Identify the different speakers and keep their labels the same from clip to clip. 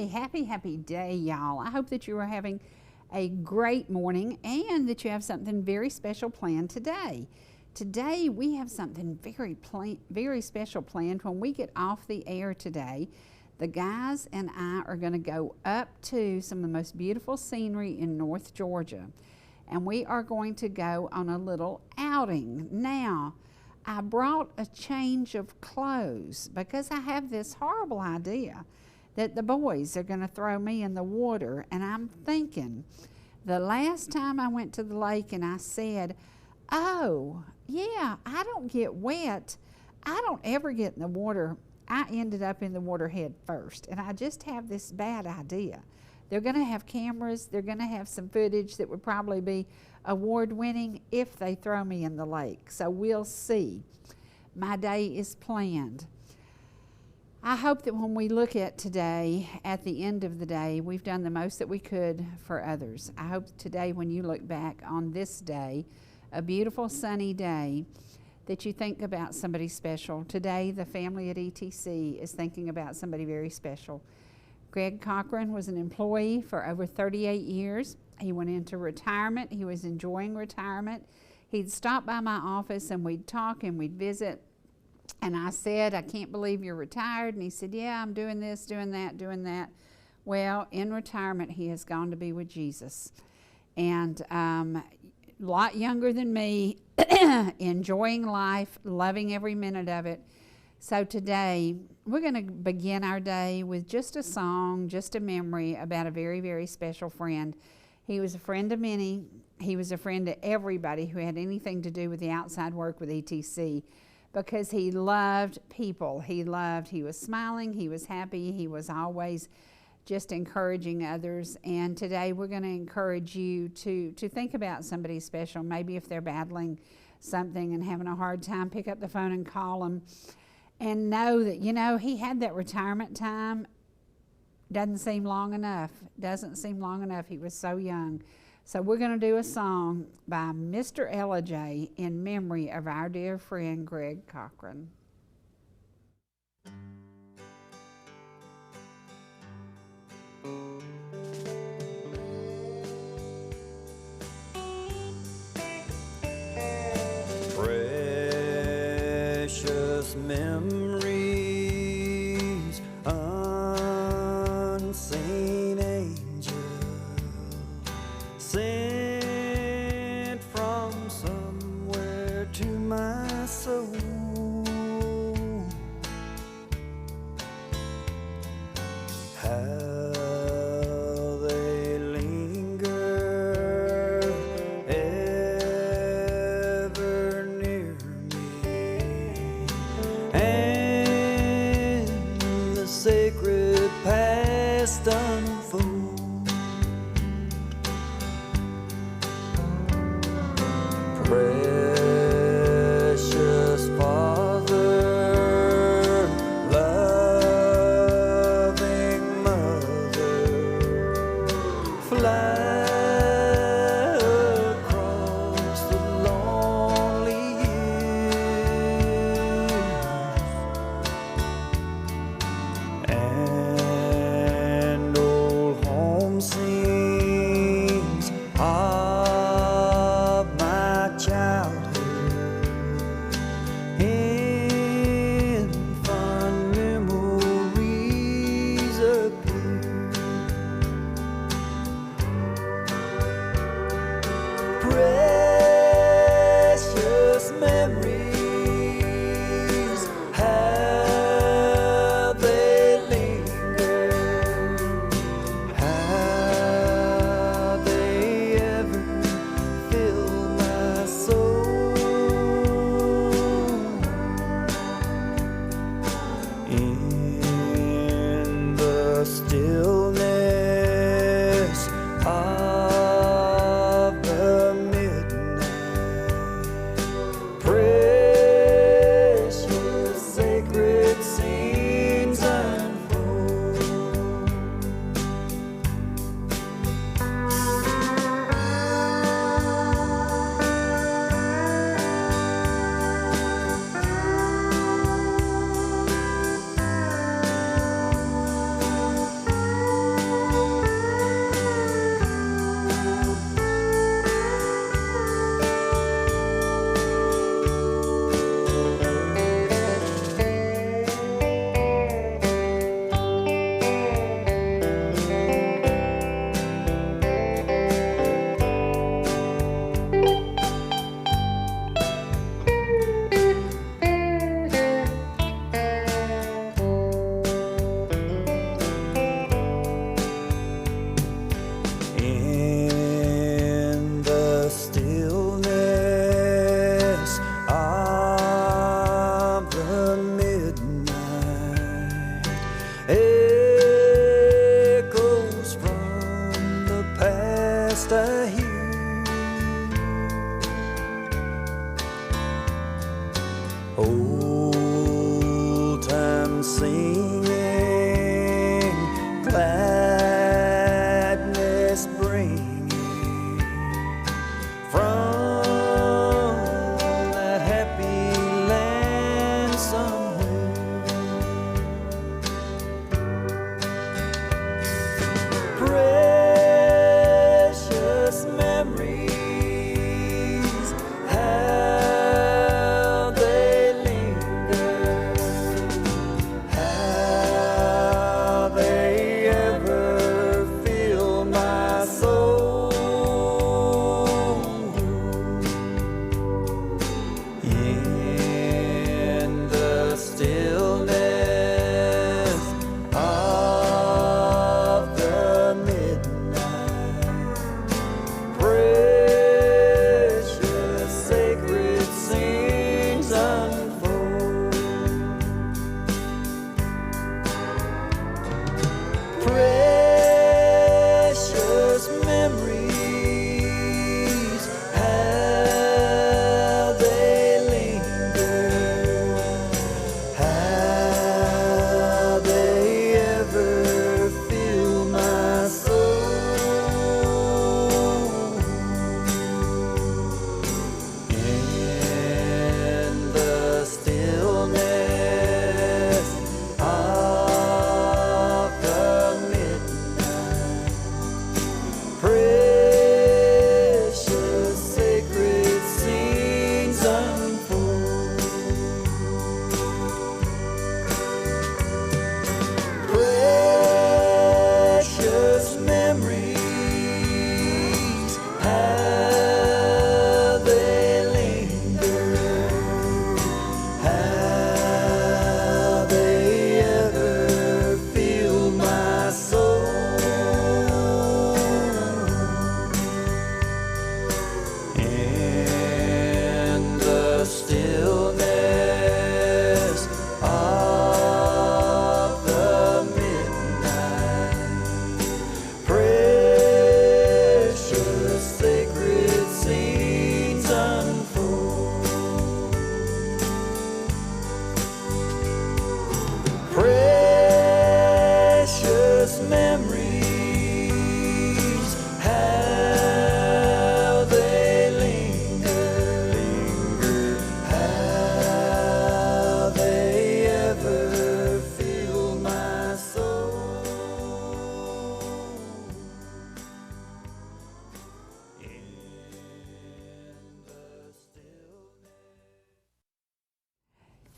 Speaker 1: happy day, y'all. I hope that you are having a great morning and that you have something very special planned today. Today we have something very special planned. When we get off the air today, the guys and I are going to go up to some of the most beautiful scenery in North Georgia, and we are going to go on a little outing. Now, I brought a change of clothes because I have this horrible idea that the boys are going to throw me in the water. And I'm thinking, the last time I went to the lake and I said, oh, yeah, I don't get wet. I don't ever get in the water. I ended up in the water head first. And I just have this bad idea. They're going to have cameras. They're going to have some footage that would probably be award-winning if they throw me in the lake. So we'll see. My day is planned. I hope that when we look at today, at the end of the day, we've done the most that we could for others. I hope today when you look back on this day, a beautiful sunny day, that you think about somebody special. Today, the family at ETC is thinking about somebody very special. Greg Cochran was an employee for over 38 years. He went into retirement. He was enjoying retirement. He'd stop by my office and we'd talk and we'd visit. And I said, I can't believe you're retired. And he said, yeah, I'm doing this, doing that, doing that. Well, in retirement, he has gone to be with Jesus. And a lot younger than me, enjoying life, loving every minute of it. So today, we're going to begin our day with just a song, just a memory about a very, very special friend. He was a friend of many. He was a friend to everybody who had anything to do with the outside work with ETC, because he loved people. He was smiling, he was happy, he was always just encouraging others. And today we're going to encourage you to think about somebody special. Maybe if they're battling something and having a hard time, pick up the phone and call them. And know that, you know, he had that retirement time. Doesn't seem long enough. Doesn't seem long enough. He was so young. So we're going to do a song by Mr. Ellijay in memory of our dear friend Greg Cochran.
Speaker 2: Precious memories, unseen angel, sent from somewhere to my soul. How they linger ever near me, and the sacred past unfold. Precious Father, loving Mother, fly across the lonely years, and old home scenes of my childhood in fond memories appear.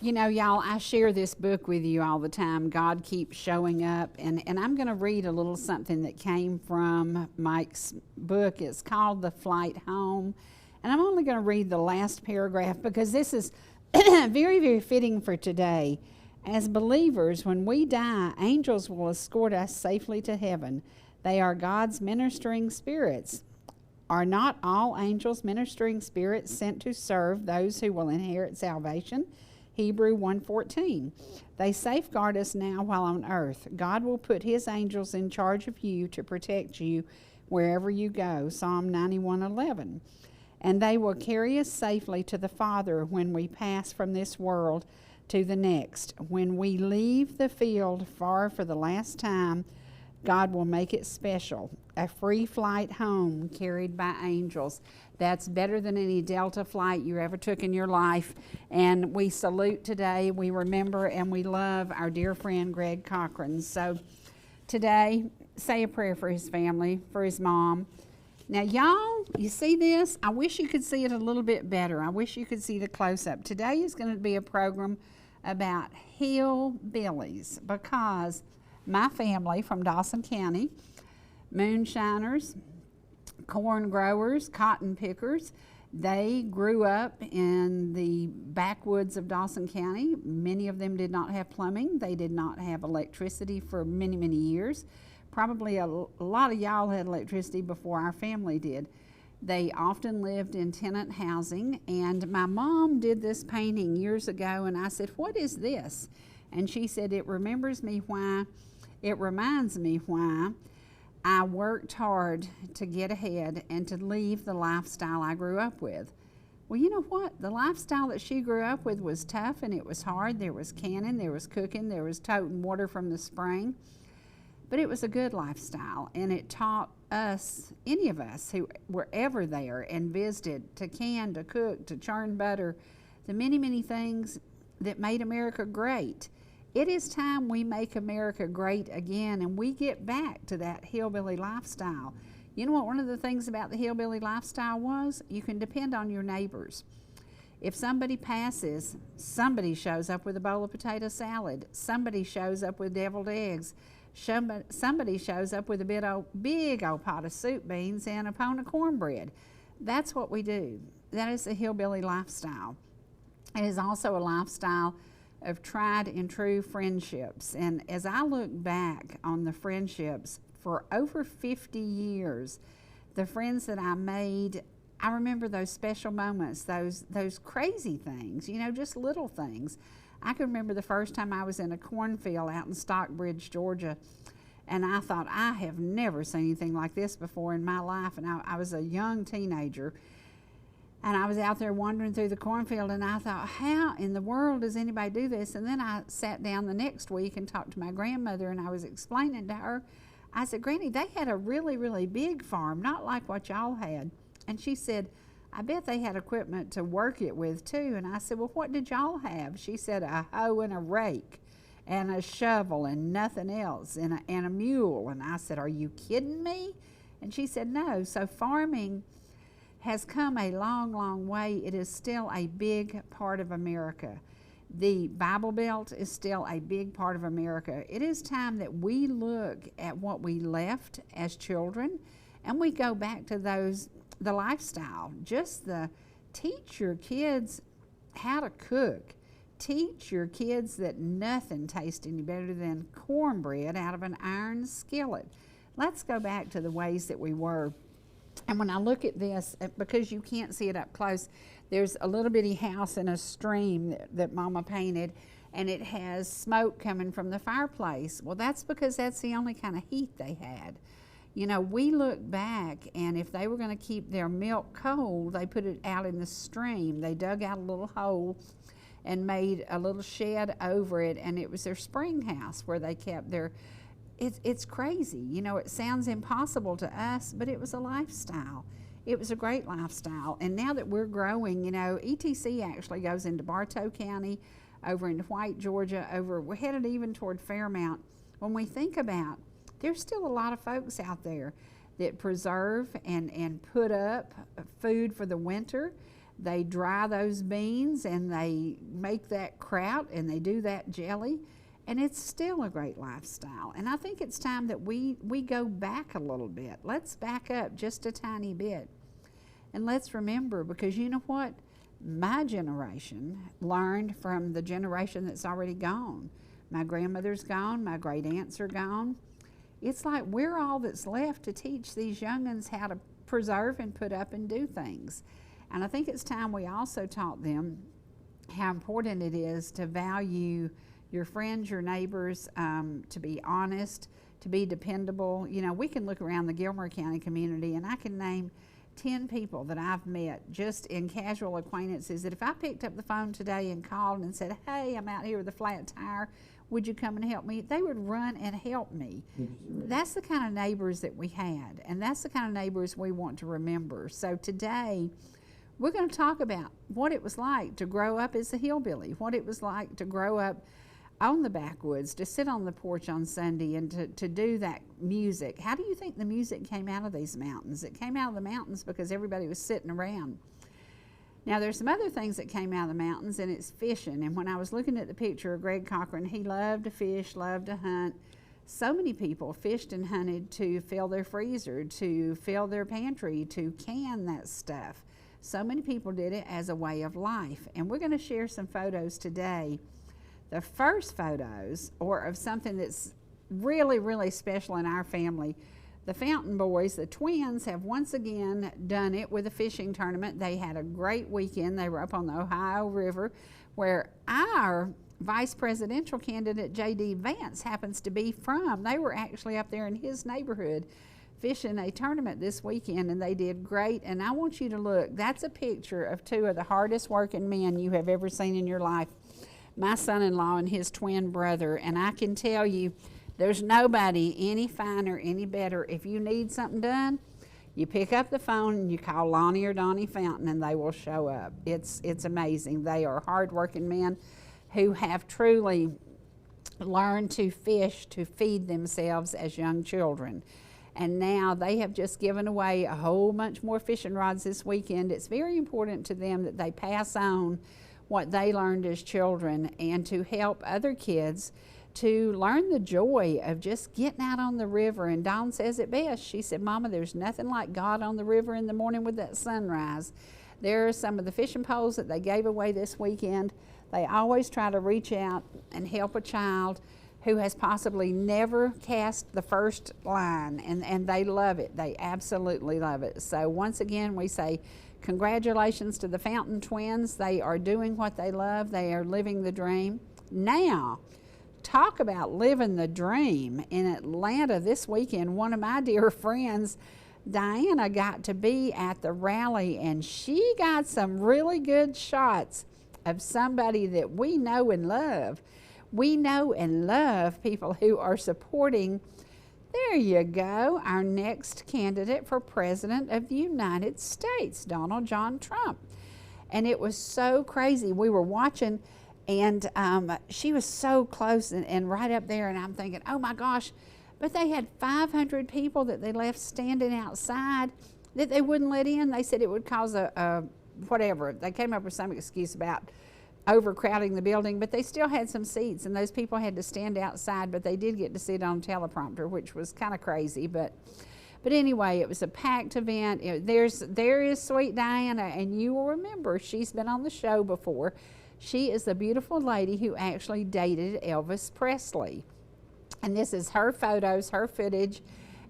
Speaker 1: You know, y'all, I share this book with you all the time. God keeps showing up. And I'm going to read a little something that came from Mike's book. It's called The Flight Home. And I'm only going to read the last paragraph because this is very, very fitting for today. As believers, when we die, angels will escort us safely to heaven. They are God's ministering spirits. Are not all angels ministering spirits sent to serve those who will inherit salvation? Hebrew 1:14. They safeguard us now while on earth. God will put his angels in charge of you to protect you wherever you go. Psalm 91:11. And they will carry us safely to the Father when we pass from this world to the next. When we leave the field far for the last time, God will make it special. A free flight home carried by angels. That's better than any Delta flight you ever took in your life. And we salute today, we remember, and we love our dear friend Greg Cochran. So today, say a prayer for his family, for his mom. Now, y'all, you see this? I wish you could see it a little bit better. I wish you could see the close-up. Today is going to be a program about hillbillies because my family from Dawson County, moonshiners, corn growers, cotton pickers, they grew up in the backwoods of Dawson County. Many of them did not have plumbing. They did not have electricity for many, many years. Probably a lot of y'all had electricity before our family did. They often lived in tenant housing, and my mom did this painting years ago, and I said, "What is this?" And she said, it reminds me why I worked hard to get ahead and to leave the lifestyle I grew up with. Well, you know what? The lifestyle that she grew up with was tough and it was hard. There was canning, there was cooking, there was toting water from the spring. But it was a good lifestyle, and it taught us, any of us who were ever there and visited, to can, to cook, to churn butter, the many, many things that made America great. It is time we make America great again and we get back to that hillbilly lifestyle. You know what one of the things about the hillbilly lifestyle was? You can depend on your neighbors. If somebody passes, somebody shows up with a bowl of potato salad. Somebody shows up with deviled eggs. Somebody shows up with a big old pot of soup beans and a pound of cornbread. That's what we do. That is the hillbilly lifestyle. It is also a lifestyle of tried and true friendships. And as I look back on the friendships for over 50 years, the friends that I made, I remember those special moments, those crazy things, you know, just little things. I can remember the first time I was in a cornfield out in Stockbridge, Georgia, and I thought, I have never seen anything like this before in my life. And I was a young teenager, and I was out there wandering through the cornfield, and I thought, how in the world does anybody do this? And then I sat down the next week and talked to my grandmother, and I was explaining to her, I said, Granny, they had a really, really big farm, not like what y'all had. And she said, I bet they had equipment to work it with too. And I said, well, what did y'all have? She said, a hoe and a rake and a shovel and nothing else, and a mule. And I said, are you kidding me? And she said, no. So farming has come a long, long way. It is still a big part of America. The Bible Belt is still a big part of America. It is time that we look at what we left as children and we go back to the lifestyle. Just teach your kids how to cook. Teach your kids that nothing tastes any better than cornbread out of an iron skillet. Let's go back to the ways that we were. And when I look at this, because you can't see it up close, there's a little bitty house in a stream that Mama painted, and it has smoke coming from the fireplace. Well, that's because that's the only kind of heat they had. You know, we look back, and if they were going to keep their milk cold, they put it out in the stream. They dug out a little hole and made a little shed over it, and it was their spring house where they kept their... It's crazy. You know, it sounds impossible to us, but it was a lifestyle. It was a great lifestyle. And now that we're growing, you know, ETC actually goes into Bartow County, over into White, Georgia, we're headed even toward Fairmount. When we think about, there's still a lot of folks out there that preserve and put up food for the winter. They dry those beans and they make that kraut and they do that jelly, and it's still a great lifestyle. And I think it's time that we go back a little bit. Let's back up just a tiny bit. And let's remember, because you know what? My generation learned from the generation that's already gone. My grandmother's gone, my great aunts are gone. It's like we're all that's left to teach these young'uns how to preserve and put up and do things. And I think it's time we also taught them how important it is to value your friends, your neighbors, to be honest, to be dependable. You know, we can look around the Gilmer County community and I can name 10 people that I've met just in casual acquaintances that if I picked up the phone today and called and said, hey, I'm out here with a flat tire, would you come and help me? They would run and help me. That's the kind of neighbors that we had, and that's the kind of neighbors we want to remember. So today, we're going to talk about what it was like to grow up as a hillbilly, what it was like to grow up on the backwoods, to sit on the porch on Sunday and to do that music. How do you think the music came out of these mountains? It came out of the mountains because everybody was sitting around. Now, there's some other things that came out of the mountains, and it's fishing. And when I was looking at the picture of Greg Cochran, he loved to fish, loved to hunt. So many people fished and hunted to fill their freezer, to fill their pantry, to can that stuff. So many people did it as a way of life. And we're going to share some photos today. The first photos are of something that's really, really special in our family. The Fountain boys, the twins, have once again done it with a fishing tournament. They had a great weekend. They were up on the Ohio River, where our vice presidential candidate, J.D. Vance, happens to be from. They were actually up there in his neighborhood fishing a tournament this weekend, and they did great. And I want you to look. That's a picture of two of the hardest working men you have ever seen in your life. My son-in-law and his twin brother, and I can tell you, there's nobody any finer, any better. If you need something done, you pick up the phone and you call Lonnie or Donnie Fountain and they will show up. It's amazing. They are hardworking men who have truly learned to fish to feed themselves as young children. And now they have just given away a whole bunch more fishing rods this weekend. It's very important to them that they pass on what they learned as children and to help other kids to learn the joy of just getting out on the river. And Dawn says it best. She said, Mama, there's nothing like God on the river in the morning with that sunrise. There are some of the fishing poles that they gave away this weekend. They always try to reach out and help a child who has possibly never cast the first line, and they love it. They absolutely love it. So once again, we say congratulations to the Fountain twins. They are doing what they love. They are living the dream. Now, talk about living the dream. In Atlanta this weekend, one of my dear friends, Diana, got to be at the rally, and she got some really good shots of somebody that we know and love. We know and love people who are supporting, there you go, our next candidate for President of the United States, Donald John Trump. And it was so crazy. We were watching, and she was so close and right up there, and I'm thinking, oh my gosh, but they had 500 people that they left standing outside that they wouldn't let in. They said it would cause a whatever. They came up with some excuse about overcrowding the building, but they still had some seats, and those people had to stand outside, but they did get to sit on teleprompter, which was kind of crazy. But anyway, it was a packed event. There is Sweet Diana, and you will remember she's been on the show before. She is the beautiful lady who actually dated Elvis Presley. And this is her photos, her footage,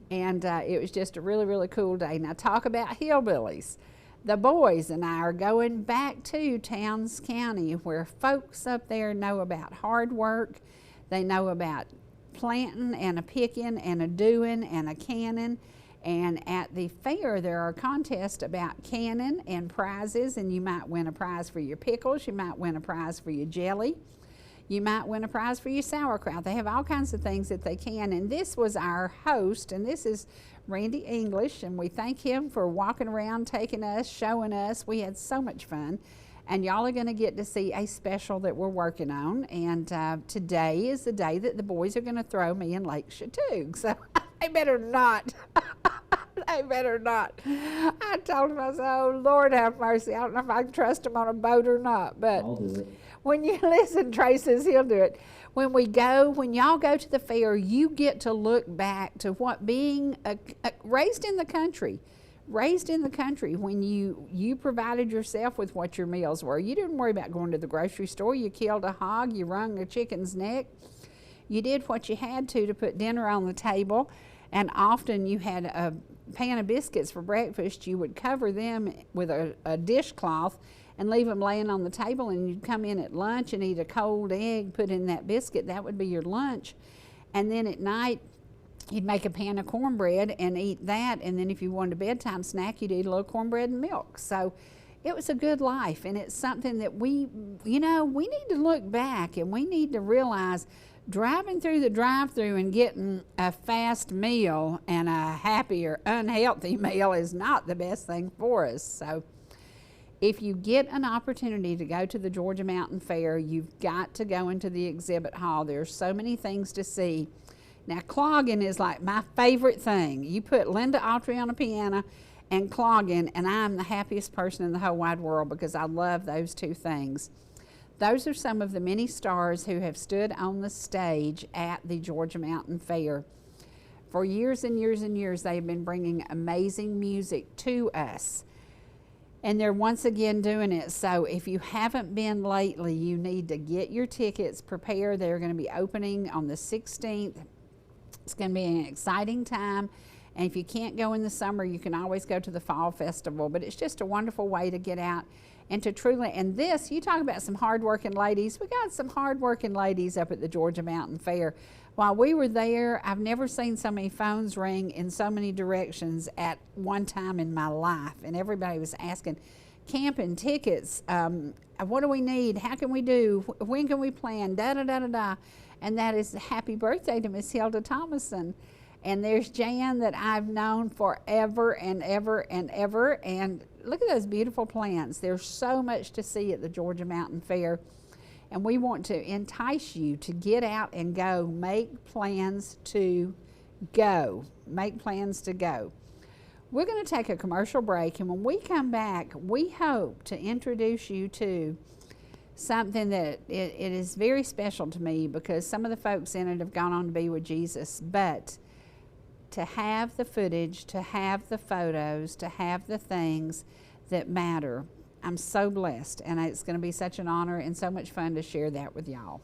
Speaker 1: and it was just a really, really cool day. Now talk about hillbillies. The boys and I are going back to Towns County, where folks up there know about hard work. They know about planting and a picking and a doing and a canning. And at the fair, there are contests about canning and prizes, and you might win a prize for your pickles, you might win a prize for your jelly, you might win a prize for your sauerkraut. They have all kinds of things that they can. And this was our host, and this is Randy English, and we thank him for walking around, taking us, showing us. We had so much fun. And y'all are going to get to see a special that we're working on. And today is the day that the boys are going to throw me in Lake Chateaug. So they better not. They better not. I told him, I said, oh, Lord have mercy. I don't know if I can trust him on a boat or not. But
Speaker 3: I'll do it.
Speaker 1: when you listen, Trey says he'll do it. When y'all go to the fair, you get to look back to what being raised in the country, when you provided yourself with what your meals were. You didn't worry about going to the grocery store. You killed a hog, you wrung a chicken's neck. You did what you had to put dinner on the table, and often you had a pan of biscuits for breakfast. You would cover them with a dishcloth and leave them laying on the table, and you'd come in at lunch and eat a cold egg, put in that biscuit. That would be your lunch. And then at night, you'd make a pan of cornbread and eat that, and then if you wanted a bedtime snack, you'd eat a little cornbread and milk. So it was a good life, and it's something that we need to look back, and we need to realize driving through the drive-thru and getting a fast meal and a happy or unhealthy meal is not the best thing for us. So if you get an opportunity to go to the Georgia Mountain Fair, you've got to go into the exhibit hall. There's so many things to see. Now, clogging is like my favorite thing. You put Linda Autry on a piano and clogging, and I'm the happiest person in the whole wide world because I love those two things. Those are some of the many stars who have stood on the stage at the Georgia Mountain Fair. For years and years and years, they've been bringing amazing music to us. And they're once again doing it. So if you haven't been lately, you need to get your tickets prepared. They're going to be opening on the 16th. It's going to be an exciting time. And if you can't go in the summer, you can always go to the fall festival. But it's just a wonderful way to get out and to truly, and this, you talk about some hardworking ladies. We got some hardworking ladies up at the Georgia Mountain Fair. While we were there, I've never seen so many phones ring in so many directions at one time in my life. And everybody was asking, camping, tickets, what do we need? How can we do? When can we plan? Da-da-da-da-da. And that is happy birthday to Miss Hilda Thomason. And there's Jan that I've known forever and ever and ever. And look at those beautiful plants. There's so much to see at the Georgia Mountain Fair. And we want to entice you to get out and go. Make plans to go. Make plans to go. We're going to take a commercial break. And when we come back, we hope to introduce you to something that it is very special to me because some of the folks in it have gone on to be with Jesus. But to have the footage, to have the photos, to have the things that matter. I'm so blessed, and it's going to be such an honor and so much fun to share that with y'all.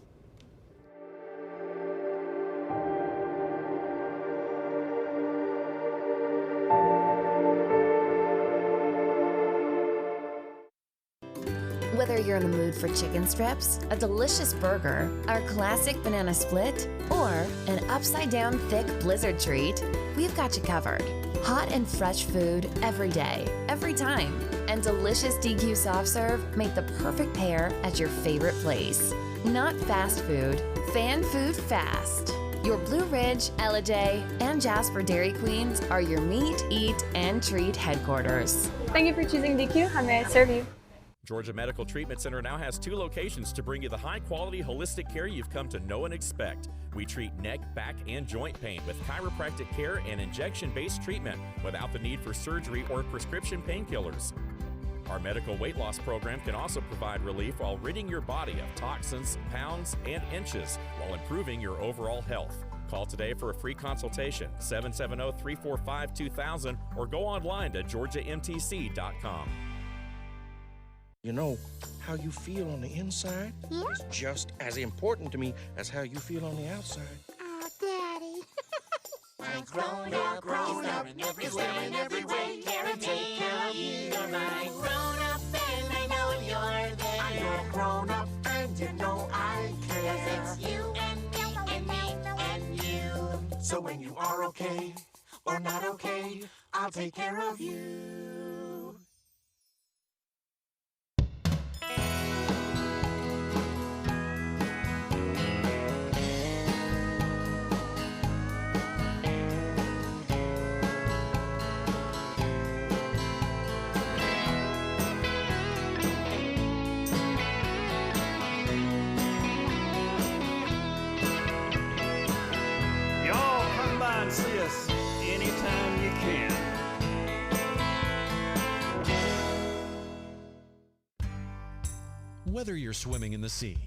Speaker 4: Whether you're in the mood for chicken strips, a delicious burger, our classic banana split, or an upside-down thick blizzard treat, we've got you covered. Hot and fresh food every day, every time. And delicious DQ soft serve make the perfect pair at your favorite place. Not fast food, fan food fast. Your Blue Ridge, Ellijay, and Jasper Dairy Queens are your meet, eat, and treat headquarters.
Speaker 5: Thank you for choosing DQ. How may I serve you?
Speaker 6: Georgia Medical Treatment Center now has 2 locations to bring you the high-quality holistic care you've come to know and expect. We treat neck, back, and joint pain with chiropractic care and injection-based treatment without the need for surgery or prescription painkillers. Our medical weight loss program can also provide relief while ridding your body of toxins, pounds, and inches while improving your overall health. Call today for a free consultation, 770-345-2000, or go online to georgiamtc.com.
Speaker 7: You know, how you feel on the inside is just as important to me as how you feel on the outside.
Speaker 8: Oh, Daddy. I'm grown up, in every way, care and take care of you. You're my grown up, and I know you're there. I'm your grown up, and you know I care. 'Cause it's you and me and me and you. So when you are okay or not okay, I'll take care of you.
Speaker 2: Y'all come by and see us anytime you can.
Speaker 3: Whether you're swimming in the sea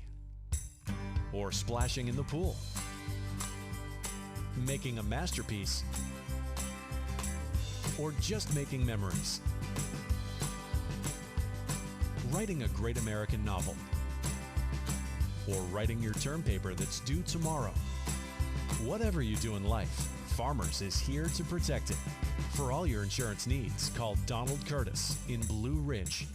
Speaker 3: or splashing in the pool, making a masterpiece, or just making memories, writing a great American novel, or writing your term paper that's due tomorrow. Whatever you do in life, Farmers is here to protect it. For all your insurance needs, call Donald Curtis in Blue Ridge.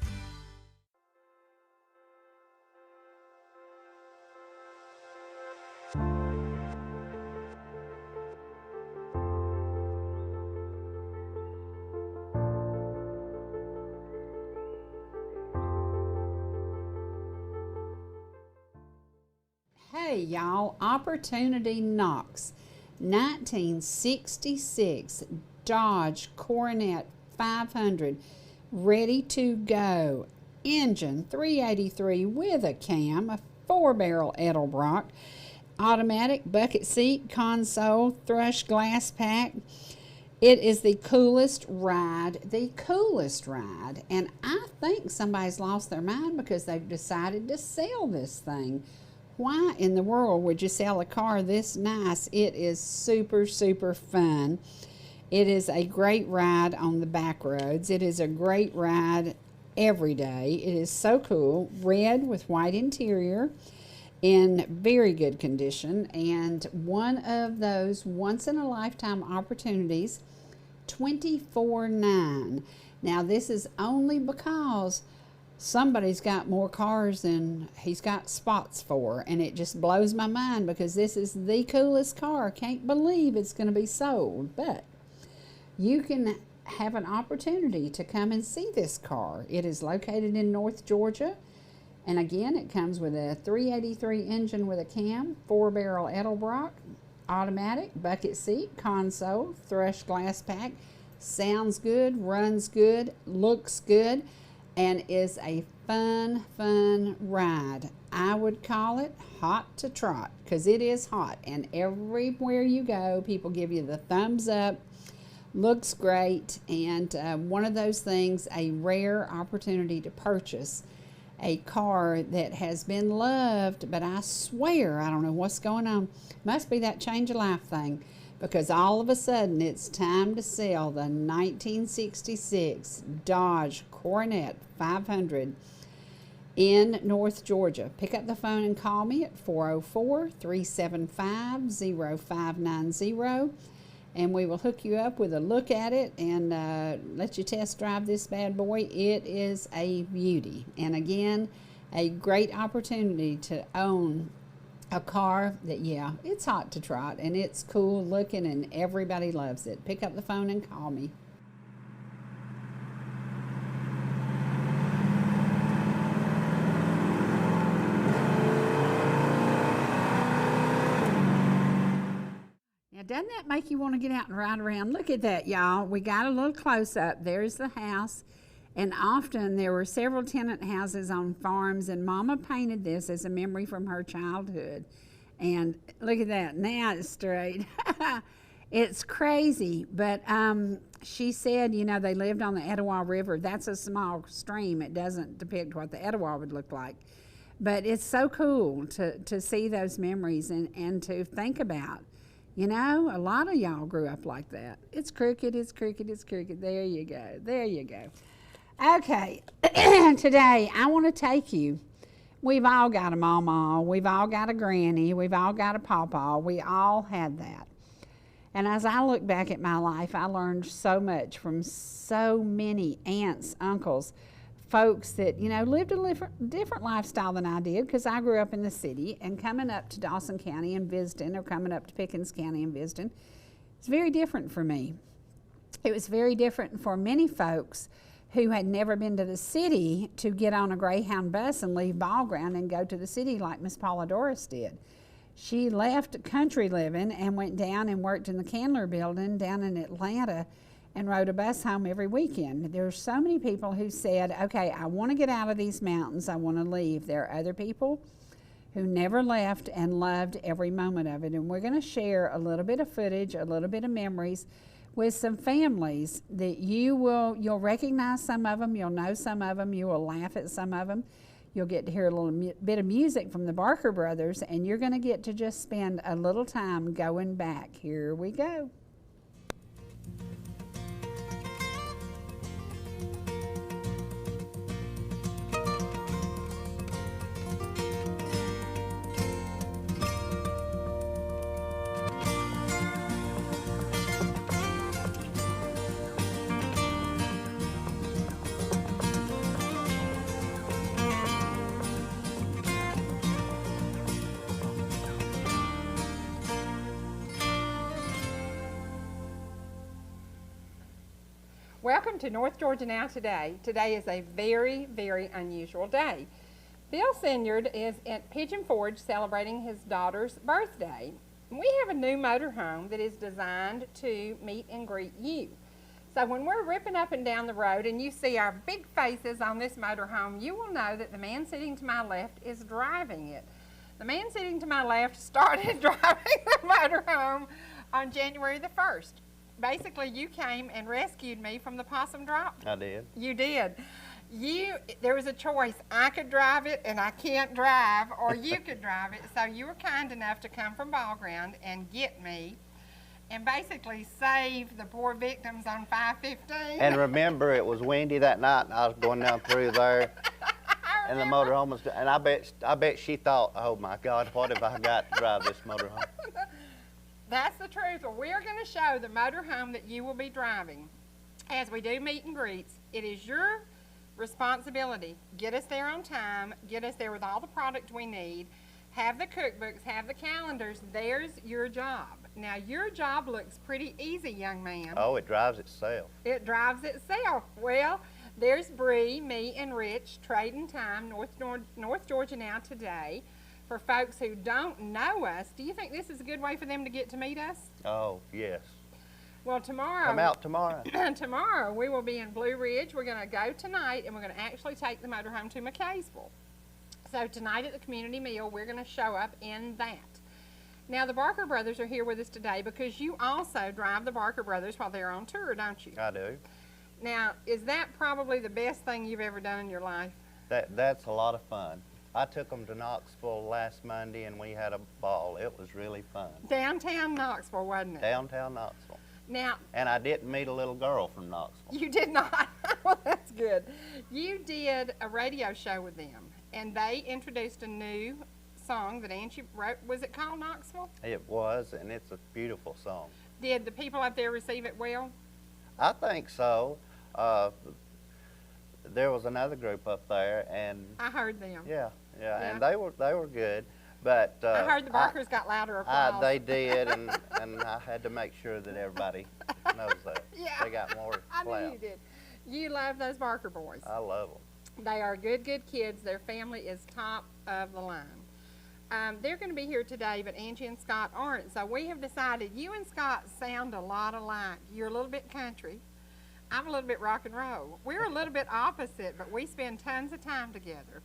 Speaker 1: Hey y'all, opportunity knocks. 1966 Dodge Coronet 500, ready to go. Engine 383 with a cam, a 4-barrel Edelbrock, automatic bucket seat, console, thrush glass pack. It is the coolest ride, and I think somebody's lost their mind because they've decided to sell this thing. Why in the world would you sell a car this nice? It is super, super fun. It is a great ride on the back roads. It is a great ride every day. It is so cool. Red with white interior in very good condition, and one of those once-in-a-lifetime opportunities, $24,900. Now, this is only because somebody's got more cars than he's got spots for, and it just blows my mind because this is the coolest car. Can't believe it's going to be sold, but you can have an opportunity to come and see this car. It is located in North Georgia, and again, it comes with a 383 engine with a cam, 4-barrel Edelbrock, automatic, bucket seat, console, thrush glass pack. Sounds good, runs good, looks good, and is a fun ride. I would call it hot to trot because it is hot, and everywhere you go, people give you the thumbs up. Looks great, and one of those things, a rare opportunity to purchase a car that has been loved, but I swear, I don't know what's going on. Must be that change of life thing, because all of a sudden it's time to sell the 1966 Dodge Coronet 500 in North Georgia. Pick up the phone and call me at 404-375-0590, and we will hook you up with a look at it and let you test drive this bad boy. It is a beauty, and again, a great opportunity to own a car that, yeah, it's hot to trot, and it's cool looking, and everybody loves it. Pick up the phone and call me. Now, doesn't that make you want to get out and ride around? Look at that, y'all. We got a little close up. There's the house. And often there were several tenant houses on farms, and Mama painted this as a memory from her childhood. And look at that, now it's straight. It's crazy, but she said, you know, they lived on the Etowah River. That's a small stream. It doesn't depict what the Etowah would look like. But it's so cool to see those memories and to think about. You know, a lot of y'all grew up like that. It's crooked, it's crooked, it's crooked. There you go, there you go. Okay, today I want to take you. We've all got a mama, we've all got a granny, we've all got a pawpaw. We all had that. And as I look back at my life, I learned so much from so many aunts, uncles, folks that, you know, lived a different lifestyle than I did, because I grew up in the city, and coming up to Dawson County and visiting, or coming up to Pickens County and visiting, it's very different for me. It was very different for many folks who had never been to the city to get on a Greyhound bus and leave Ball Ground and go to the city like Miss Paula Doris did. She left country living and went down and worked in the Candler building down in Atlanta and rode a bus home every weekend. There are so many people who said, okay, I want to get out of these mountains, I want to leave. There are other people who never left and loved every moment of it. And we're going to share a little bit of footage, a little bit of memories with some families that you'll recognize some of them, you'll know some of them, you will laugh at some of them. You'll get to hear a little bit of music from the Barker Brothers, and you're going to get to just spend a little time going back. Here we go.
Speaker 9: Welcome to North Georgia Now Today. Today is a very, very unusual day. Bill Senyard is at Pigeon Forge celebrating his daughter's birthday. We have a new motorhome that is designed to meet and greet you. So when we're ripping up and down the road and you see our big faces on this motorhome, you will know that the man sitting to my left is driving it. The man sitting to my left started driving the motorhome on January the 1st. Basically, you came and rescued me from the possum drop.
Speaker 10: I did.
Speaker 9: You did. There was a choice. I could drive it and I can't drive, or you could drive it. So you were kind enough to come from Ball Ground and get me and basically save the poor victims on 515.
Speaker 10: And remember, it was windy that night, and I was going down through there, and the motorhome was, and I bet she thought, oh my God, what have I got to drive this motorhome?
Speaker 9: That's the truth. Well, we're going to show the motorhome that you will be driving. As we do meet and greets, it is your responsibility. Get us there on time, get us there with all the product we need, have the cookbooks, have the calendars. There's your job. Now, your job looks pretty easy, young man.
Speaker 10: Oh, it drives itself.
Speaker 9: It drives itself. Well, there's Bree, me, and Rich trading time, North Georgia Now Today. For folks who don't know us, do you think this is a good way for them to get to meet us?
Speaker 10: Oh, yes.
Speaker 9: Well, tomorrow.
Speaker 10: Come out tomorrow.
Speaker 9: Tomorrow we will be in Blue Ridge. We're going to go tonight, and we're going to actually take the motorhome to McCaysville. So tonight at the community meal, we're going to show up in that. Now, the Barker Brothers are here with us today because you also drive the Barker Brothers while they're on tour, don't you?
Speaker 10: I do.
Speaker 9: Now, is that probably the best thing you've ever done in your life?
Speaker 10: That's a lot of fun. I took them to Knoxville last Monday, and we had a ball. It was really fun.
Speaker 9: Downtown Knoxville, wasn't it?
Speaker 10: Downtown Knoxville.
Speaker 9: Now,
Speaker 10: and I didn't meet a little girl from Knoxville.
Speaker 9: You did not. Well, that's good. You did a radio show with them, and they introduced a new song that Angie wrote. Was it called Knoxville?
Speaker 10: It was, and it's a beautiful song.
Speaker 9: Did the people up there receive it well?
Speaker 10: I think so. There was another group up there, and
Speaker 9: I heard them.
Speaker 10: Yeah, and they were good. But
Speaker 9: I heard the Barkers got louder applause.
Speaker 10: They did, and I had to make sure that everybody knows that.
Speaker 9: Yeah.
Speaker 10: They got more
Speaker 9: I
Speaker 10: clout.
Speaker 9: knew you did. You love those Barker boys.
Speaker 10: I love them.
Speaker 9: They are good kids. Their family is top of the line. They're going to be here today, but Angie and Scott aren't. So we have decided you and Scott sound a lot alike. You're a little bit country. I'm a little bit rock and roll. We're a little bit opposite, but we spend tons of time together.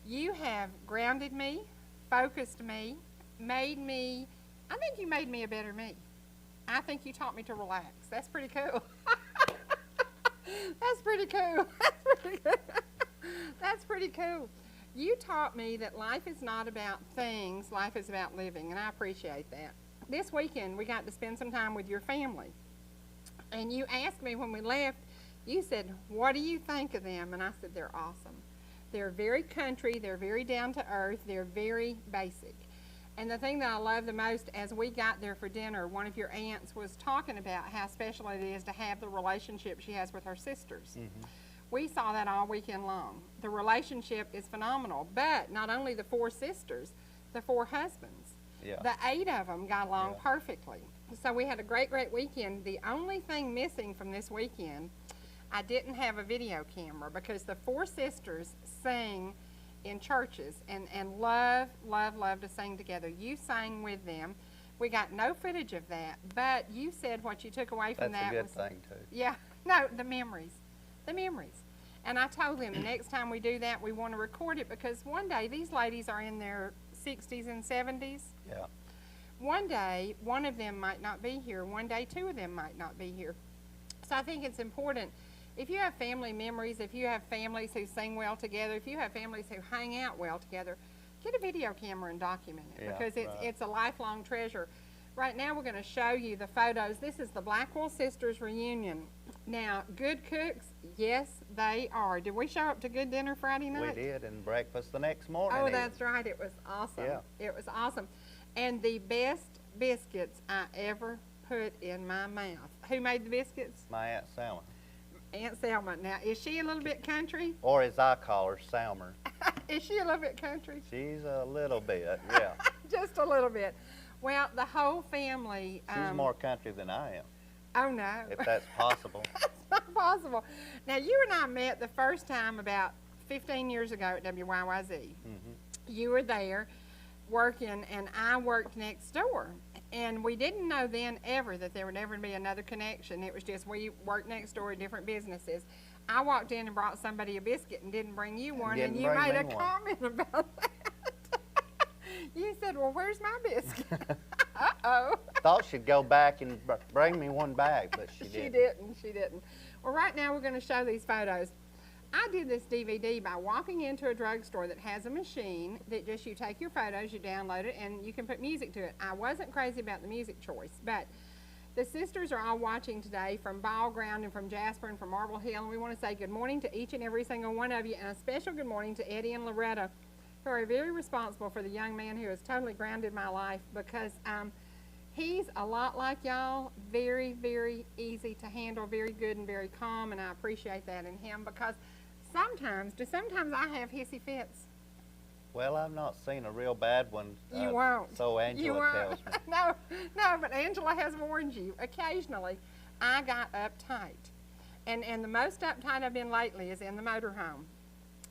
Speaker 9: You have grounded me, focused me, made me, I think you made me a better me. I think you taught me to relax. That's pretty cool. That's pretty cool. That's pretty cool. That's pretty cool. You taught me that life is not about things, life is about living, and I appreciate that. This weekend, we got to spend some time with your family. And you asked me when we left, you said, what do you think of them? And I said, they're awesome. They're very country, they're very down to earth, they're very basic. And the thing that I love the most, as we got there for dinner, one of your aunts was talking about how special it is to have the relationship she has with her sisters. Mm-hmm. We saw that all weekend long. The relationship is phenomenal, but not only the 4 sisters, the 4 husbands. Yeah. The 8 of them got along perfectly. So we had a great weekend. The only thing missing from this weekend, I didn't have a video camera because the 4 sisters sing in churches and love to sing together. You sang with them. We got no footage of that, but you said what you took away from that was...
Speaker 10: That's a good thing, too.
Speaker 9: Yeah. No, the memories. The memories. And I told them the next time we do that, we want to record it because one day, these ladies are in their 60s and 70s.
Speaker 10: Yeah.
Speaker 9: One day, one of them might not be here. One day, 2 of them might not be here. So I think it's important If you have family memories, if you have families who sing well together, if you have families who hang out well together, get a video camera and document it, because it's a lifelong treasure. Right now we're going to show you the photos. This is the Blackwell Sisters reunion. Now, good cooks, yes, they are. Did we show up to good dinner Friday night?
Speaker 10: We did, and breakfast the next morning.
Speaker 9: Oh, that's right. It was awesome.
Speaker 10: Yeah.
Speaker 9: It was awesome. And the best biscuits I ever put in my mouth. Who made the biscuits?
Speaker 10: My Aunt Selma.
Speaker 9: Aunt Selma. Now, is she a little bit country?
Speaker 10: Or as I call her, Salmer.
Speaker 9: Is she a little bit country?
Speaker 10: She's a little bit, yeah.
Speaker 9: Just a little bit. Well, the whole family.
Speaker 10: She's more country than I am.
Speaker 9: Oh, no.
Speaker 10: If that's possible.
Speaker 9: That's not possible. Now, you and I met the first time about 15 years ago at WYYZ.
Speaker 10: Mm-hmm.
Speaker 9: You were there working, and I worked next door. And we didn't know then ever that there would never be another connection. It was just we worked next door at different businesses. I walked in and brought somebody a biscuit and didn't bring you one, and you made a comment about that. You said, well, where's my biscuit? Uh-oh.
Speaker 10: Thought she'd go back and bring me one back, but she didn't.
Speaker 9: She didn't. Well, right now we're going to show these photos. I did this DVD by walking into a drugstore that has a machine that just you take your photos, you download it, and you can put music to it. I wasn't crazy about the music choice, but the sisters are all watching today from Ball Ground and from Jasper and from Marble Hill, and we want to say good morning to each and every single one of you, and a special good morning to Eddie and Loretta, who are very responsible for the young man who has totally grounded my life, because he's a lot like y'all, very, very easy to handle, very good and very calm, and I appreciate that in him, because sometimes I have hissy fits.
Speaker 10: Well, I've not seen a real bad one.
Speaker 9: You won't.
Speaker 10: So Angela tells me.
Speaker 9: No, but Angela has warned you. Occasionally, I got uptight. And the most uptight I've been lately is in the motorhome.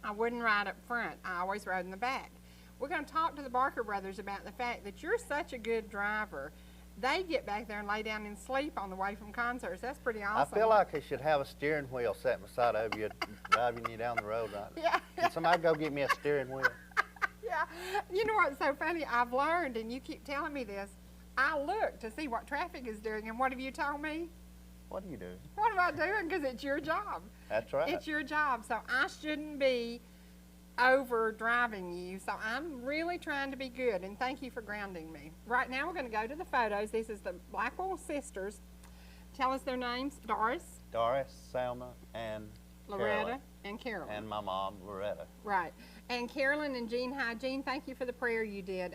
Speaker 9: I wouldn't ride up front. I always rode in the back. We're going to talk to the Barker brothers about the fact that you're such a good driver. They get back there and lay down and sleep on the way from concerts. That's pretty awesome.
Speaker 10: I feel like I should have a steering wheel set beside of you, driving you down the road. Right?
Speaker 9: Yeah.
Speaker 10: Can somebody go get me a steering wheel?
Speaker 9: Yeah. You know what's so funny? I've learned, and you keep telling me this, I look to see what traffic is doing, and what have you told me?
Speaker 10: What do you do?
Speaker 9: What am I doing? Because it's your job.
Speaker 10: That's right.
Speaker 9: It's your job, so I shouldn't be over driving you, so I'm really trying to be good, and thank you for grounding me. Right now we're going to go to the photos. This is the Blackwell sisters. Tell us their names. Doris,
Speaker 10: Selma, and
Speaker 9: Loretta,
Speaker 10: Carolyn.
Speaker 9: and Carolyn.
Speaker 10: And my mom, Loretta.
Speaker 9: Right. And Carolyn and Jean, hi. Jean, thank you for the prayer you did.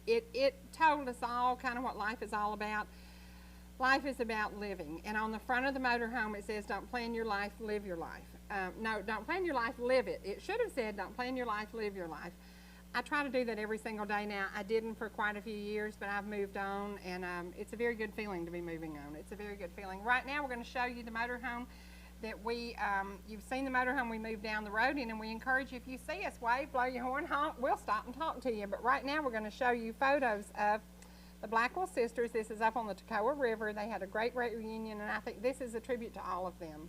Speaker 9: It told us all kind of what life is all about. Life is about living. And on the front of the motorhome it says, don't plan your life, live your life. No, don't plan your life, live it. It should have said, don't plan your life, live your life. I try to do that every single day now. I didn't for quite a few years, but I've moved on, and it's a very good feeling to be moving on. It's a very good feeling. Right now we're going to show you the motorhome that you've seen the motorhome we moved down the road in, and we encourage you, if you see us, wave, blow your horn, honk, we'll stop and talk to you. But right now we're going to show you photos of the Blackwell sisters. This is up on the Toccoa River. They had a great reunion, and I think this is a tribute to all of them.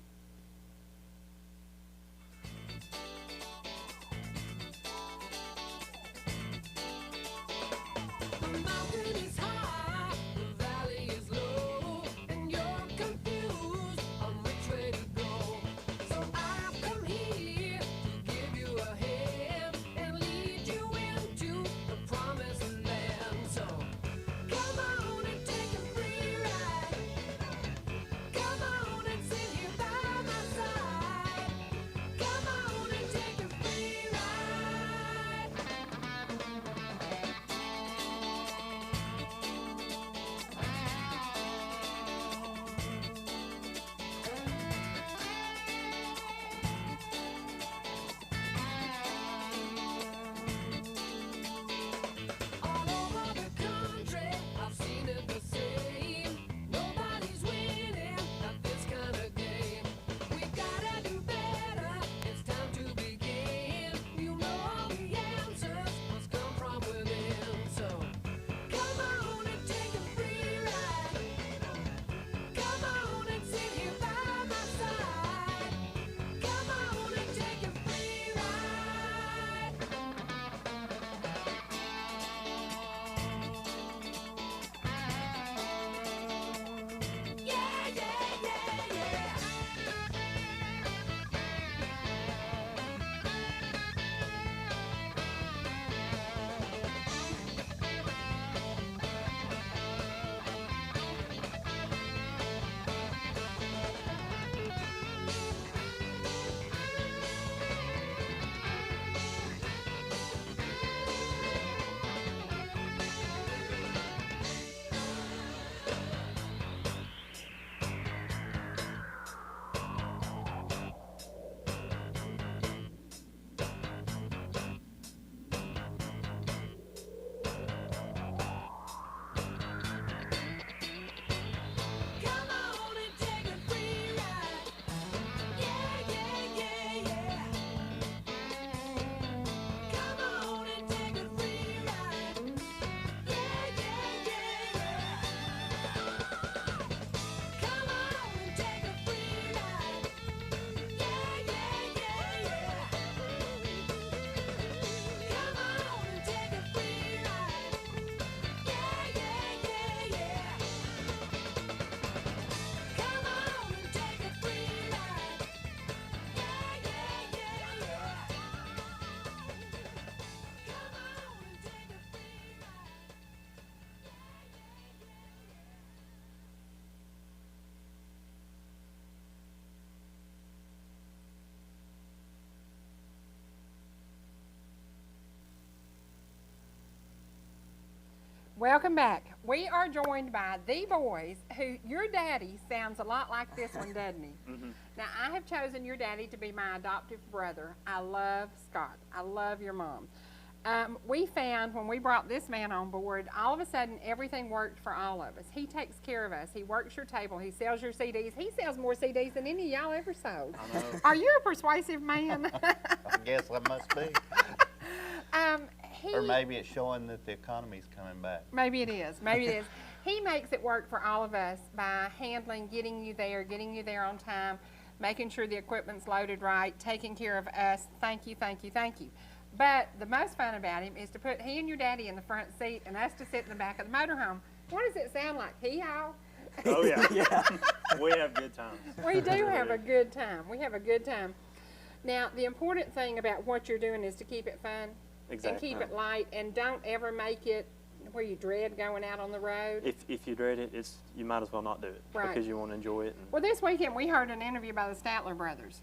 Speaker 9: Welcome back. We are joined by the boys who, your daddy sounds a lot like this one, doesn't he? Now, I have chosen your daddy to be my adoptive brother. I love Scott. I love your mom. We found when we brought this man on board, all of a sudden everything worked for all of us. He takes care of us. He works your table. He sells your CDs. He sells more CDs than any of y'all ever sold.
Speaker 10: I know.
Speaker 9: Are you a persuasive man?
Speaker 10: I guess I must be. Or maybe it's showing that the economy's coming back.
Speaker 9: Maybe it is. Maybe it is. He makes it work for all of us by handling, getting you there on time, making sure the equipment's loaded right, taking care of us. Thank you, thank you, thank you. But the most fun about him is to put he and your daddy in the front seat and us to sit in the back of the motorhome. What does it sound like? Hee-haw?
Speaker 11: Oh, yeah. Yeah. We have good times.
Speaker 9: We do have a good time. We have a good time. Now, the important thing about what you're doing is to keep it fun.
Speaker 11: Exactly.
Speaker 9: And keep it light, and don't ever make it where you dread going out on the road.
Speaker 11: If you dread it, you might as well not do it because you want to enjoy it.
Speaker 9: Well, this weekend we heard an interview by the Statler brothers,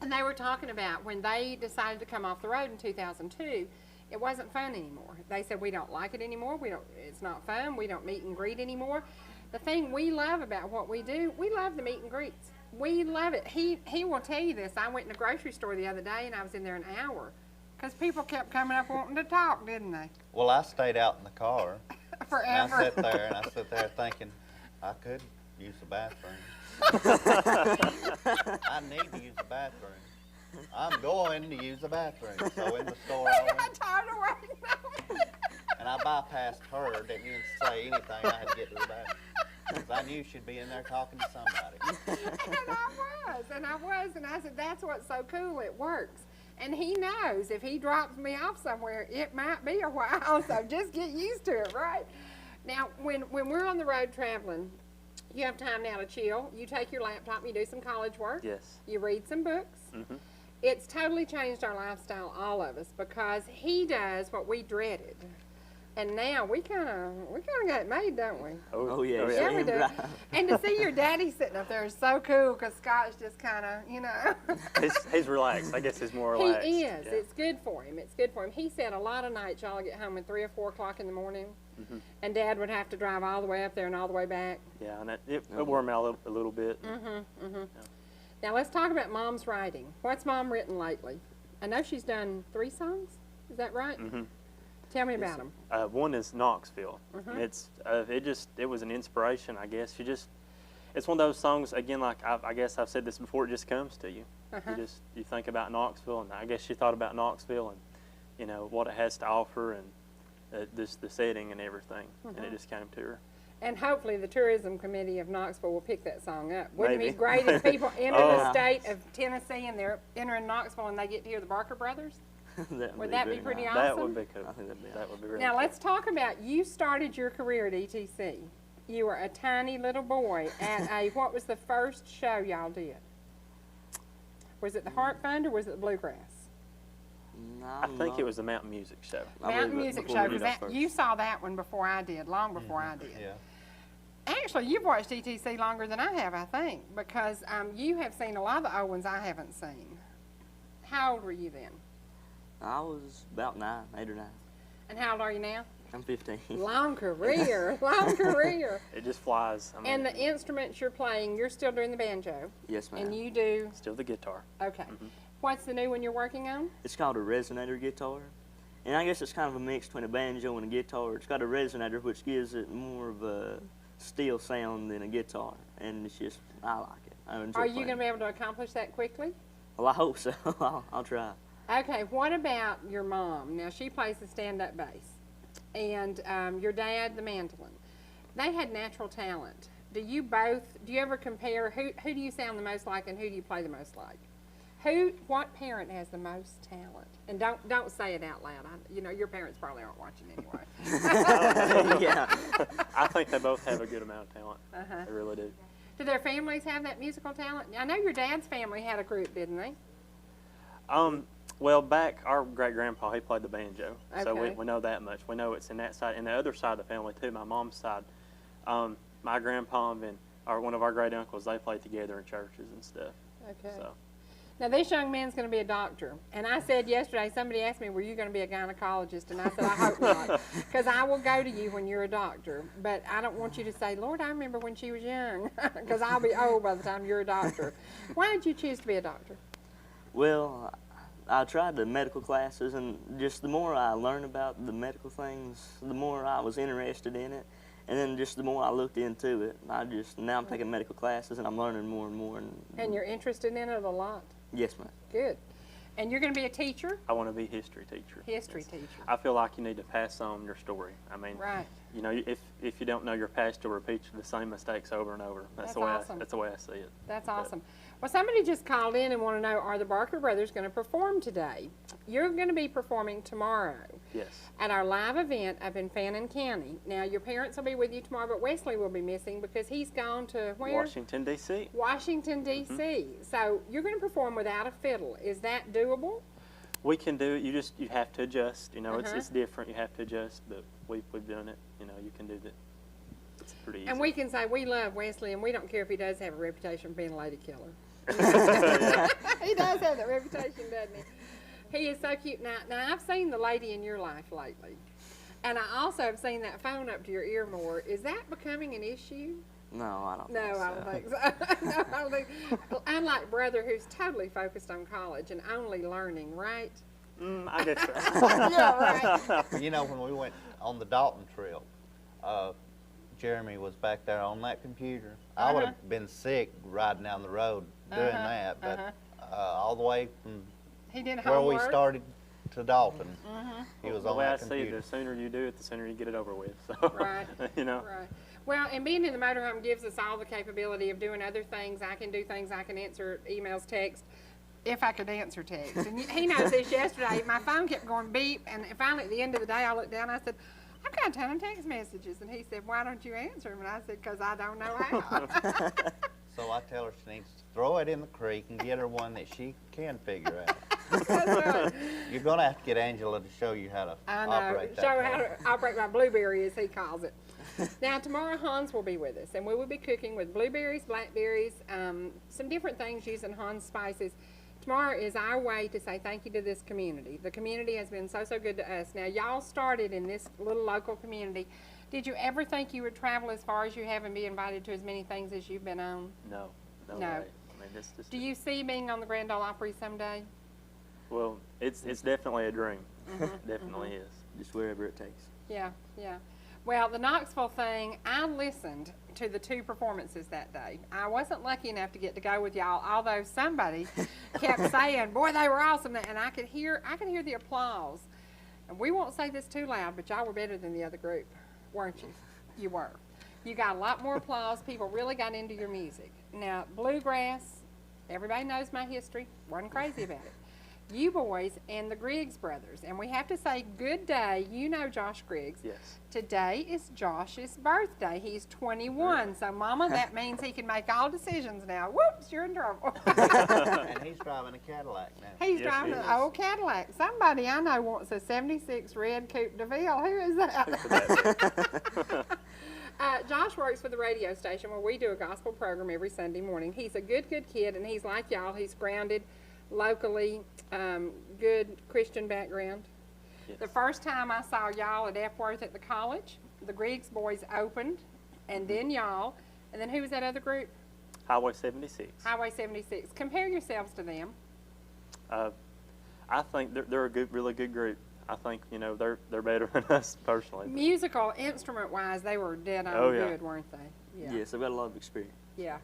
Speaker 9: and they were talking about when they decided to come off the road in 2002, it wasn't fun anymore. They said, we don't like it anymore. It's not fun. We don't meet and greet anymore. The thing we love about what we do, we love the meet and greets. We love it. He will tell you this. I went in a grocery store the other day, and I was in there an hour. Because people kept coming up wanting to talk, didn't they?
Speaker 10: Well, I stayed out in the car.
Speaker 9: Forever.
Speaker 10: And I sat there thinking, I could use the bathroom. I need to use the bathroom. I'm going to use the bathroom. So in the store I went.
Speaker 9: I'm tired of waiting.
Speaker 10: And I bypassed her, didn't even say anything. I had to get to the bathroom. Because I knew she'd be in there talking to somebody.
Speaker 9: And I said, that's what's so cool, it works. And he knows if he drops me off somewhere, it might be a while, so just get used to it, right? Now, when we're on the road traveling, you have time now to chill. You take your laptop, you do some college work.
Speaker 11: Yes.
Speaker 9: You read some books. It's totally changed our lifestyle, all of us, because he does what we dreaded. And now we kind of got it made, don't we?
Speaker 11: Oh yeah.
Speaker 9: Yeah, we do. And to see your daddy sitting up there is so cool because Scott's just kind of, you know.
Speaker 11: He's relaxed. I guess he's more relaxed.
Speaker 9: He is.
Speaker 11: Yeah.
Speaker 9: It's good for him. It's good for him. He said a lot of nights y'all get home at 3 or 4 o'clock in the morning, and Dad would have to drive all the way up there and all the way back.
Speaker 11: Yeah, and it wore me out a little bit.
Speaker 9: Yeah. Now let's talk about Mom's writing. What's Mom written lately? I know she's done 3 songs. Is that right? Tell me about them.
Speaker 11: One is Knoxville. It was an inspiration, I guess. It's one of those songs, again, like I guess I've said this before, it just comes to you. You think about Knoxville, and I guess she thought about Knoxville and, you know, what it has to offer and the setting and everything, and it just came to her.
Speaker 9: And hopefully the tourism committee of Knoxville will pick that song up. Wouldn't
Speaker 11: Maybe.
Speaker 9: it be great if people enter the state of Tennessee and they're entering Knoxville and they get to hear the Barker Brothers? Would that be pretty awesome?
Speaker 11: That would be cool. I think that would be really
Speaker 9: Now
Speaker 11: cool.
Speaker 9: let's talk about, you started your career at ETC. You were a tiny little boy at what was the first show y'all did? Was it the Heart Fund or was it the Bluegrass?
Speaker 11: I think it was the Mountain Music Show.
Speaker 9: Mountain Music Show. You saw that one before I did, long before I did.
Speaker 10: Yeah.
Speaker 9: Actually, you've watched ETC longer than I have, I think, because you have seen a lot of the old ones I haven't seen. How old were you then?
Speaker 12: I was about 8 or 9.
Speaker 9: And how old are you now?
Speaker 12: I'm 15.
Speaker 9: Long career, long career.
Speaker 11: It just flies. I mean,
Speaker 9: And the instruments you're playing, you're still doing the banjo.
Speaker 12: Yes, ma'am.
Speaker 9: And you do?
Speaker 11: Still the guitar.
Speaker 9: Okay. What's the new one you're working on?
Speaker 12: It's called a resonator guitar. And I guess it's kind of a mix between a banjo and a guitar. It's got a resonator, which gives it more of a steel sound than a guitar. And it's just, I like it. I enjoy
Speaker 9: Are you
Speaker 12: playing.
Speaker 9: going to be able to accomplish that quickly?
Speaker 12: Well, I hope so. I'll try.
Speaker 9: Okay, what about your mom? Now, she plays the stand-up bass, and your dad, the mandolin. They had natural talent. Do you ever compare, who do you sound the most like and who do you play the most like? What parent has the most talent? And don't say it out loud. You know, your parents probably aren't watching anyway.
Speaker 12: Yeah.
Speaker 11: I think they both have a good amount of talent. They really do.
Speaker 9: Do their families have that musical talent? I know your dad's family had a group, didn't they?
Speaker 11: Well, back, our great-grandpa, he played the banjo, so
Speaker 9: Okay.
Speaker 11: we know that much. We know it's in that side. And the other side of the family, too, my mom's side, my grandpa and one of our great-uncles, they played together in churches and stuff.
Speaker 9: Okay.
Speaker 11: So.
Speaker 9: Now, this young man's going to be a doctor. And I said yesterday, somebody asked me, were you going to be a gynecologist? And I said, I hope not, because I will go to you when you're a doctor. But I don't want you to say, Lord, I remember when she was young, because I'll be old by the time you're a doctor. Why did you choose to be a doctor?
Speaker 12: Well, I tried the medical classes, and just the more I learned about the medical things, the more I was interested in it. And then just the more I looked into it, now I'm taking medical classes, and I'm learning more and more.
Speaker 9: And you're interested in it a lot?
Speaker 12: Yes, ma'am.
Speaker 9: Good. And you're going to be a teacher?
Speaker 11: I want to be a history teacher.
Speaker 9: History teacher.
Speaker 11: I feel like you need to pass on your story. I mean,
Speaker 9: right.
Speaker 11: You know, if you don't know your past, you'll repeat the same mistakes over and over. That's the way
Speaker 9: awesome.
Speaker 11: That's the way I see it.
Speaker 9: That's awesome. Well, somebody just called in and want to know, are the Barker brothers going to perform today? You're going to be performing tomorrow.
Speaker 11: Yes.
Speaker 9: At our live event up in Fannin County. Now, your parents will be with you tomorrow, but Wesley will be missing because he's gone to where?
Speaker 11: Washington, D.C.
Speaker 9: Washington, D.C. So you're going to perform without a fiddle. Is that doable?
Speaker 11: We can do it. You have to adjust. You know, it's different. You have to adjust, but we've done it. You know, you can do that. It's pretty easy.
Speaker 9: And we can say we love Wesley, and we don't care if he does have a reputation for being a lady killer. He does have that reputation, doesn't he? He is so cute. Now I've seen the lady in your life lately, and I also have seen that phone up to your ear more. Is that becoming an issue?
Speaker 12: No, I don't
Speaker 9: think so. I don't think so. No, I don't think. Unlike brother, who's totally focused on college and only learning, right?
Speaker 11: I guess so.
Speaker 9: Yeah, right.
Speaker 10: You know, when we went on the Dalton trip, Jeremy was back there on that computer. I would have been sick riding down the road doing that, but all the way from where we started to Dalton, he was on that computer.
Speaker 11: The way I see it, the sooner you do it, the sooner you get it over with. So,
Speaker 9: right.
Speaker 11: You know.
Speaker 9: Right. Well, and being in the motorhome gives us all the capability of doing other things. I can do things. I can answer emails, text, if I could answer text. And he knows this yesterday. My phone kept going beep, and finally at the end of the day, I looked down and I said, I've got a ton of text messages. And he said, why don't you answer them? And I said, because I don't know how.
Speaker 10: So I tell her she needs to throw it in the creek and get her one that she can figure out.
Speaker 9: That's right.
Speaker 10: You're going to have to get Angela to show you how to operate that.
Speaker 9: Show how to operate my blueberry, as he calls it. Now, tomorrow Hans will be with us, and we will be cooking with blueberries, blackberries, some different things using Hans spices. Tomorrow is our way to say thank you to this community. The community has been so good to us. Now, y'all started in this little local community. Did you ever think you would travel as far as you have and be invited to as many things as you've been on?
Speaker 11: No.
Speaker 9: No.
Speaker 11: Way. I mean, this just.
Speaker 9: Do you see being on the Grand Ole Opry someday?
Speaker 11: Well, it's definitely a dream. Definitely is.
Speaker 12: Just wherever it takes.
Speaker 9: Yeah, yeah. Well, the Knoxville thing, I listened to the 2 performances that day. I wasn't lucky enough to get to go with y'all, although somebody kept saying, boy, they were awesome. And I could hear the applause. And we won't say this too loud, but y'all were better than the other group, weren't you? You were. You got a lot more applause. People really got into your music. Now, bluegrass, everybody knows my history. Wasn't crazy about it. You boys and the Griggs brothers. And we have to say good day. You know Josh Griggs.
Speaker 11: Yes.
Speaker 9: Today is Josh's birthday. He's 21. So, Mama, that means he can make all decisions now. Whoops, you're in trouble.
Speaker 10: And he's driving a Cadillac now.
Speaker 9: He's driving an old Cadillac. Somebody I know wants a 76 red Coupe de Ville. Who is that? Josh works for the radio station where we do a gospel program every Sunday morning. He's a good kid, and he's like y'all. He's grounded locally, good Christian background. Yes. The first time I saw y'all at Epworth at the college, the Griggs boys opened, and then y'all, and then who was that other group?
Speaker 11: Highway 76.
Speaker 9: Highway 76. Compare yourselves to them.
Speaker 11: I think they're a really good group. I think, you know, they're better than us personally.
Speaker 9: Musical, instrument-wise, they were dead on good, weren't they?
Speaker 12: Yeah. Yes, they've got a lot of experience.
Speaker 9: Yeah.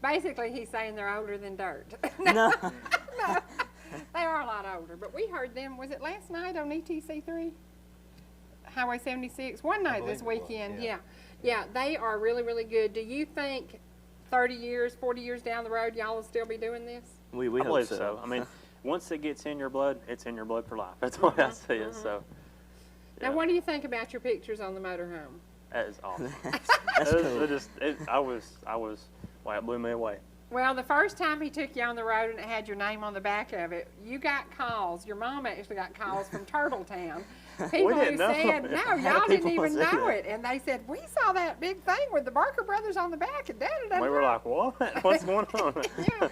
Speaker 9: Basically, he's saying they're older than dirt.
Speaker 12: No.
Speaker 9: No, they are a lot older. But we heard them, was it last night on ETC3? Highway 76? One night this weekend, yeah. They are really good. Do you think 30 years, 40 years down the road, y'all will still be doing this?
Speaker 12: We
Speaker 11: I
Speaker 12: hope
Speaker 11: believe
Speaker 12: so.
Speaker 11: so. I mean, once it gets in your blood, it's in your blood for life. That's the way I see it. So.
Speaker 9: Now, what do you think about your pictures on the motorhome?
Speaker 11: That is awesome.
Speaker 12: That's cool.
Speaker 11: Wow, it blew me away.
Speaker 9: Well, the first time he took you on the road and it had your name on the back of it, you got calls. Your mom actually got calls from Turtletown. People who said, no, y'all didn't even know it. And they said, we saw that big thing with the Barker brothers on the back. And
Speaker 11: we were like, what? What's going on?
Speaker 9: Yeah.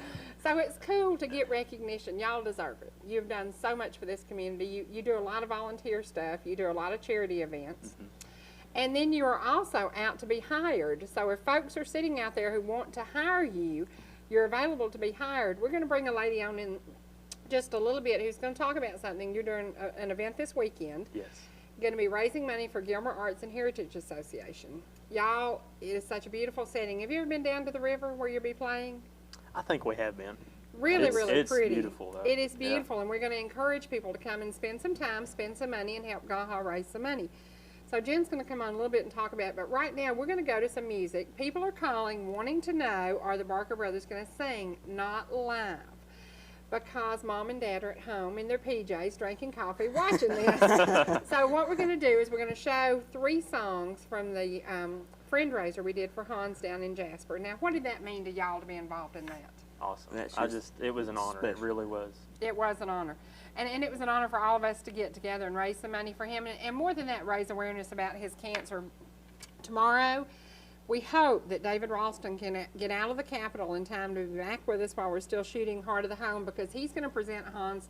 Speaker 9: So it's cool to get recognition. Y'all deserve it. You've done so much for this community. You do a lot of volunteer stuff. You do a lot of charity events. And then you are also out to be hired. So if folks are sitting out there who want to hire you, you're available to be hired. We're going to bring a lady on in just a little bit who's going to talk about something. You're doing an event this weekend.
Speaker 11: Yes.
Speaker 9: Going to be raising money for Gilmer Arts and Heritage Association. Y'all, it is such a beautiful setting. Have you ever been down to the river where you'll be playing?
Speaker 11: I think we have been.
Speaker 9: Really,
Speaker 11: it's
Speaker 9: pretty.
Speaker 11: It's beautiful, though.
Speaker 9: It is beautiful, and we're going to encourage people to come and spend some time, spend some money, and help Gaha raise some money. So Jen's going to come on a little bit and talk about it, but right now we're going to go to some music. People are calling, wanting to know, are the Barker brothers going to sing Not Live? Because Mom and Dad are at home in their PJs drinking coffee watching this. So what we're going to do is we're going to show 3 songs from the friend-raiser we did for Hans down in Jasper. Now, what did that mean to y'all to be involved in that?
Speaker 11: Awesome. It was an honor. It really was.
Speaker 9: It was an honor. And it was an honor for all of us to get together and raise some money for him. And more than that, raise awareness about his cancer. Tomorrow, we hope that David Ralston can get out of the Capitol in time to be back with us while we're still shooting Heart of the Home, because he's going to present Hans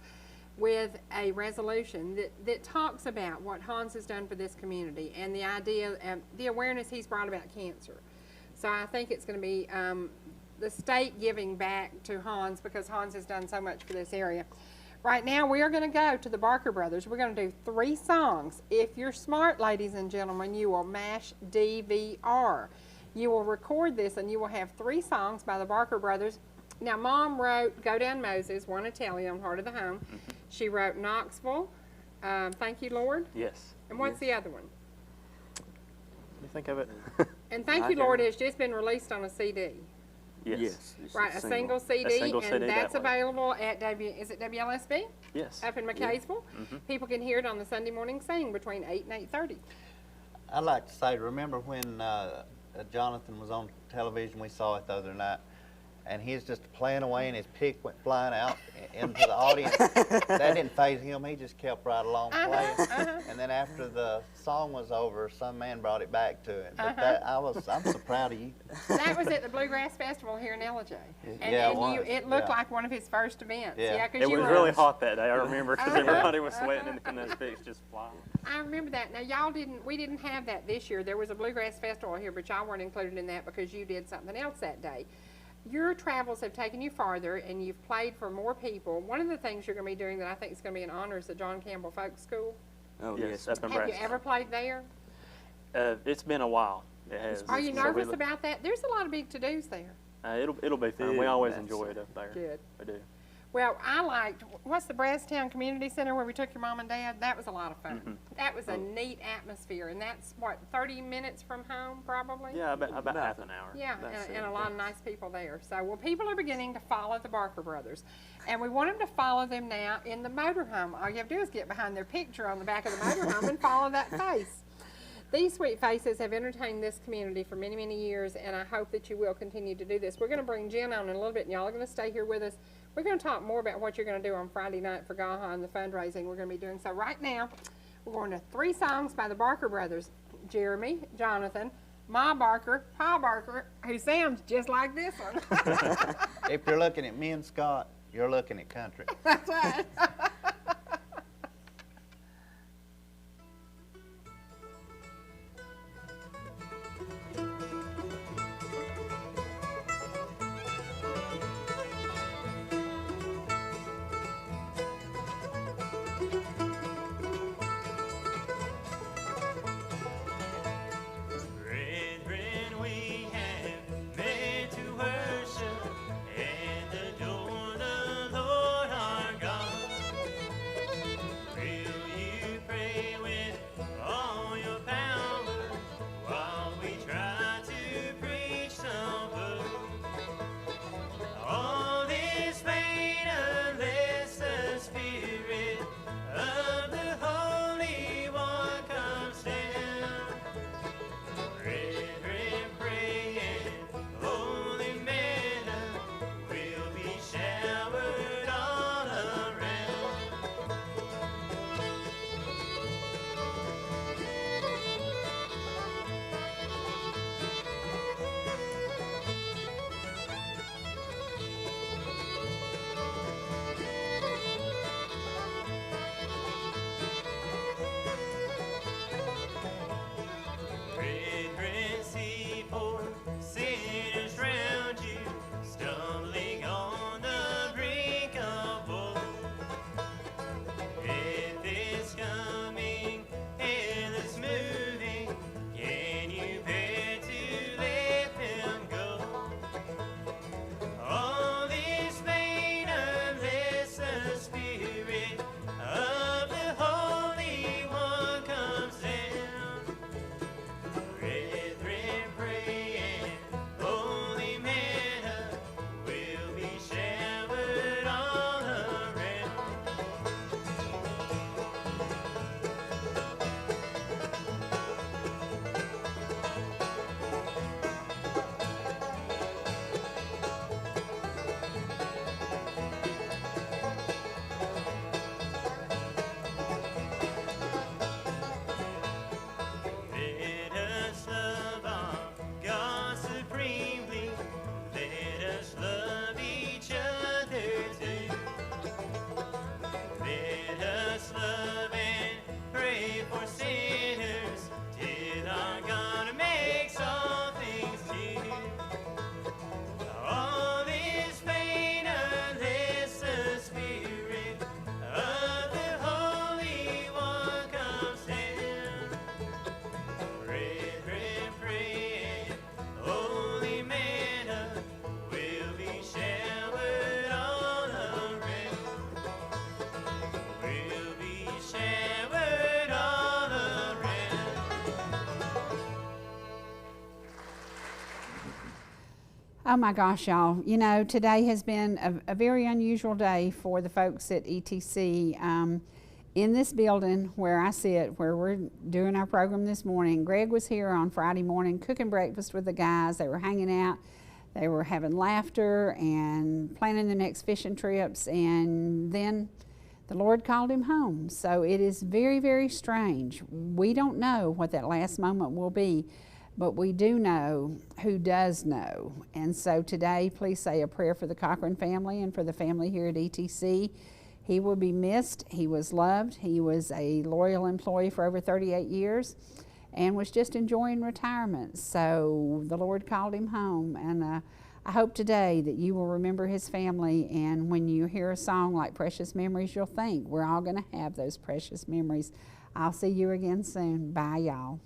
Speaker 9: with a resolution that talks about what Hans has done for this community and the idea, the awareness he's brought about cancer. So I think it's going to be the state giving back to Hans, because Hans has done so much for this area. Right now, we are going to go to the Barker brothers. We're going to do 3 songs. If you're smart, ladies and gentlemen, you will mash DVR. You will record this, and you will have 3 songs by the Barker brothers. Now, Mom wrote Go Down Moses, Want to Tell You on Heart of the Home. She wrote Knoxville, Thank You, Lord.
Speaker 11: Yes.
Speaker 9: And what's the other one?
Speaker 11: Let me think of it.
Speaker 9: And Thank You, Lord has just been released on a CD.
Speaker 11: Yes.
Speaker 9: Right, a single CD, and that's available at is it WLSB?
Speaker 11: Yes.
Speaker 9: Up in McCaysville. People can hear it on the Sunday morning sing between 8 and 8:30.
Speaker 10: I'd like to say, remember when Jonathan was on television, we saw it the other night, and he was just playing away and his pick went flying out into the audience. That didn't faze him. He just kept right along playing. And then after the song was over, some man brought it back to him. But I'm so proud of you.
Speaker 9: That was at the Bluegrass Festival here in Ellijay.
Speaker 10: And
Speaker 9: it looked like one of his first events.
Speaker 10: Yeah.
Speaker 11: It was really hot that day, I remember, because everybody was sweating and those picks just flying.
Speaker 9: I remember that. Now, we didn't have that this year. There was a Bluegrass Festival here, but y'all weren't included in that because you did something else that day. Your travels have taken you farther, and you've played for more people. One of the things you're going to be doing that I think is going to be an honor is the John Campbell Folk School.
Speaker 12: Oh,
Speaker 11: yes.
Speaker 12: yes.
Speaker 9: Have you ever played there?
Speaker 11: It's been a while. It has.
Speaker 9: Are you nervous about that? There's a lot of big to-dos there.
Speaker 11: It'll be fun. We always enjoy it up there.
Speaker 9: Good.
Speaker 11: We do.
Speaker 9: Well, I liked, what's the Brasstown Community Center where we took your mom and dad? That was a lot of fun. That was a neat atmosphere, and that's, what, 30 minutes from home, probably?
Speaker 11: Yeah, about half an hour.
Speaker 9: Yeah, and a lot of nice people there. So, well, people are beginning to follow the Barker brothers, and we want them to follow them now in the motorhome. All you have to do is get behind their picture on the back of the motorhome and follow that face. These sweet faces have entertained this community for many, many years, and I hope that you will continue to do this. We're going to bring Jen on in a little bit, and y'all are going to stay here with us. We're going to talk more about what you're going to do on Friday night for Gaha and the fundraising we're going to be doing. So right now, we're going to 3 songs by the Barker brothers. Jeremy, Jonathan, Ma Barker, Pa Barker, who sounds just like this one.
Speaker 10: If you're looking at me and Scott, you're looking at country.
Speaker 9: That's right.
Speaker 2: Brethren, we have met to worship and adore the Lord our God.
Speaker 1: Oh my gosh, y'all. You know, today has been a very unusual day for the folks at ETC. In this building where I sit, where we're doing our program this morning, Greg was here on Friday morning cooking breakfast with the guys. They were hanging out. They were having laughter and planning the next fishing trips, and then the Lord called him home. So it is very, very strange. We don't know what that last moment will be, but we do know who does know. And so today, please say a prayer for the Cochran family and for the family here at ETC. He will be missed. He was loved. He was a loyal employee for over 38 years and was just enjoying retirement. So the Lord called him home. And I hope today that you will remember his family, and when you hear a song like Preious Memories, you'll think we're all going to have those precious memories. I'll see you again soon. Bye, y'all.